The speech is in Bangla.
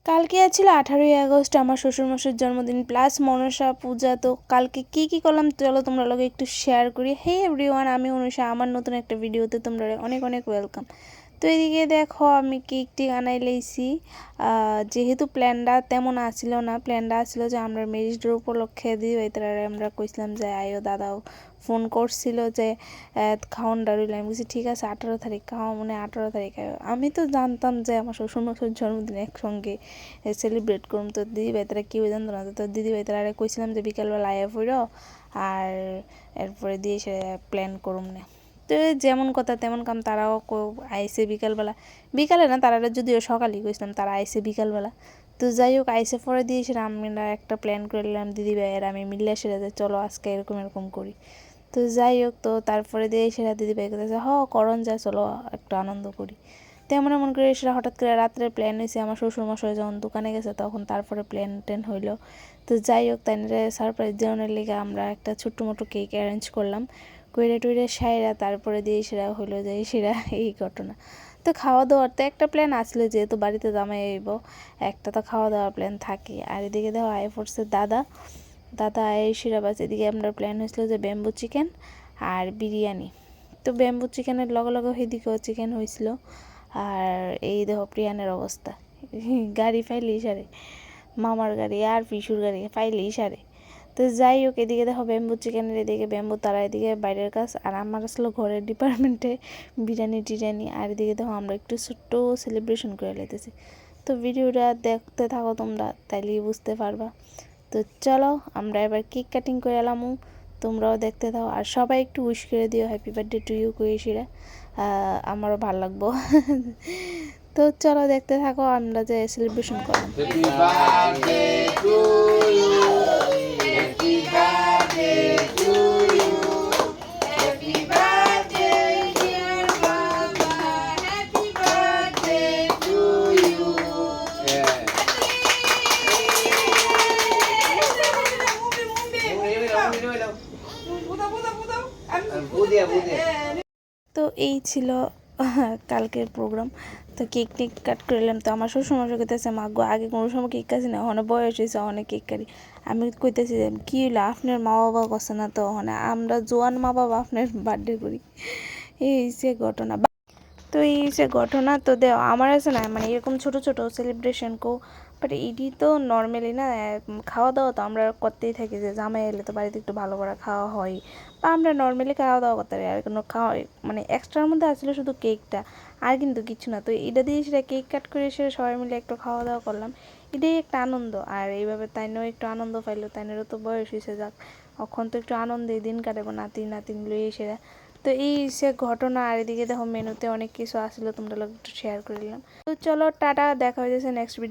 কালকে ছিল 18ই আগস্ট আমার শ্বশুরমশাইয়ের জন্মদিন প্লাস মনসা পূজা। তো কালকে কি করলাম চলো তোমরা লগে একটু শেয়ার করি। হে এভরিওয়ান, আমি অনুষা, আমার নতুন একটা ভিডিওতে তোমরা অনেক অনেক ওয়েলকাম। তো এদিকে দেখো আমি কেকটি আনাই লইছি। যেহেতু প্ল্যানটা তেমন আসছিল না, প্ল্যানটা আসছিল যে আমরা ম্যারেজ ডে উপলক্ষে দিই তারা আমরা কইছিলাম যে আয়ো। দাদাও ফোন করছিল যে খাওয়ানটা রইল। আমি বলছি ঠিক আছে 18 তারিখ খাওয়া, মানে 18 তারিখ আয়ো। আমি তো জানতাম যে আমার শ্বশুরমশাইয়ের জন্মদিন একসঙ্গে সেলিব্রেট করুম। তো দিদিভাই তারা কেউ জানতো না। তো দিদিভাই তারা কইছিলাম যে বিকালবেলা আয়া ফিরো আর এরপরে দিয়ে সে প্ল্যান করুম না। তো যেমন কথা তেমন কাম, তারাও আইসে বিকালবেলা, বিকালে না তারা যদিও সকালেই কইছিলাম, তারা আইসে বিকালবেলা। তো যাই হোক আইসে পরে দিয়েছে আমরা একটা প্ল্যান করে নিলাম দিদিভাই আর আমি মিলে সেটা যে চলো আজকে এরকম এরকম করি। তো যাই হোক তো তারপরে দিয়ে সেটা দিদিভাই কথা করণ যায় চলো একটু আনন্দ করি। তেমন এমন করে সেটা হঠাৎ করে রাত্রে প্ল্যান হয়েছে। আমার শ্বশুরমশাই যখন দোকানে গেছে তখন তারপরে প্ল্যান ট্যান হইলো। তো যাই হোক তাই সারপ্রাইজ দেওয়ানোর লেগে আমরা একটা ছোট্ট মোটো কেক অ্যারেঞ্জ করলাম কইরে টুইরে সাইরা। তারপরে দিয়ে সেটা হইলো যে সেটা এই ঘটনা। তো খাওয়া দাওয়ার তো একটা প্ল্যান আসলে যেহেতু বাড়িতে জামাই আইব, একটা তো খাওয়া দাওয়ার প্ল্যান থাকে। আর এদিকে দেখো আই পড়ছে দাদা দাদা আয় শিরাবাজ। এদিকে আমরা প্ল্যান হয়েছিল যে ব্যাম্বু চিকেন আর বিরিয়ানি। তো ব্যাম্বু চিকেনের লগে লগে সেদিকেও চিকেন হয়েছিল। আর এই দেখো প্রিয়ানের অবস্থা, গাড়ি ফাইলে ইশারে, মামার গাড়ি আর পিসুর গাড়ি ফাইলে ইশারে। তো যাই হোক এদিকে দেখো ব্যাম্বু চিকেনের, এদিকে ব্যাম্বু তারা, এদিকে বাইরের কাজ, আর আমার আসলে ঘরের ডিপার্টমেন্টে বিরিয়ানি টিরিয়ানি। আর এদিকে দেখো আমরা একটু ছোট্ট সেলিব্রেশন করে লেতেছি। তো ভিডিওটা দেখতে থাকো তোমরা, তাইলেই বুঝতে পারবা। তো চলো আমরা এবার কেক কাটিং করে এলাম, তোমরাও দেখতে থাকো আর সবাই একটু উইশ করে দিও হ্যাপি বার্থডে টু ইউ কুয়েশিরা, আমারও ভালো লাগবো। তো চলো দেখতে থাকো আমরা যে সেলিব্রেশন করলাম। Happy birthday to you, happy birthday to you, happy birthday dear baba, happy birthday to you. তো এই ছিল কালকের প্রোগ্রাম। তো কেক টেক কাট করলাম। তো আমার শ্বশুরমশাই কইতেছে মা গো আগে কোনো সময় কেক কাছি না, ওখানে বয়স হয়েছে অনেক কেক কাটি। আমি কইতেছি যে কী হইলো আপনার মা বাবা করছে না, তো ওখানে আমরা জোয়ান মা বাবা আপনার বার্থডে করি। এই হচ্ছে ঘটনা। তো এই হচ্ছে ঘটনা। তো আমার আছে না মানে এরকম ছোটো ছোটো সেলিব্রেশন বাট এটি তো নর্মালি না খাওয়া দাওয়া তো আমরা করতেই থাকি, যে জামাই এলে তো বাড়িতে একটু ভালো করে খাওয়া হয় বা আমরা নর্মালি খাওয়া দাওয়া করতে পারি। আর কোনো খাওয়া মানে এক্সট্রার মধ্যে আসলে শুধু কেকটা, আর কিন্তু কিছু না। তো এটা দিয়ে সেটা কেক কাট করে সেটা সবাই মিলে একটু খাওয়া দাওয়া করলাম, এটাই একটা আনন্দ। আর এইভাবে তাইনেও একটু আনন্দ পাইলো, তাইনেরও তো বয়স হয়েছে, যাক এখন তো একটু আনন্দে দিন কাটাবো নাতিন লইয়ে সেরা। তো এই সে ঘটনা। আর এদিকে দেখো মেনুতে অনেক কিছু আসলো, তোমরা লোক একটু শেয়ার করে দিলাম। তো চলো টাটা, দেখা হয়ে যাচ্ছে নেক্সট ভিডিও।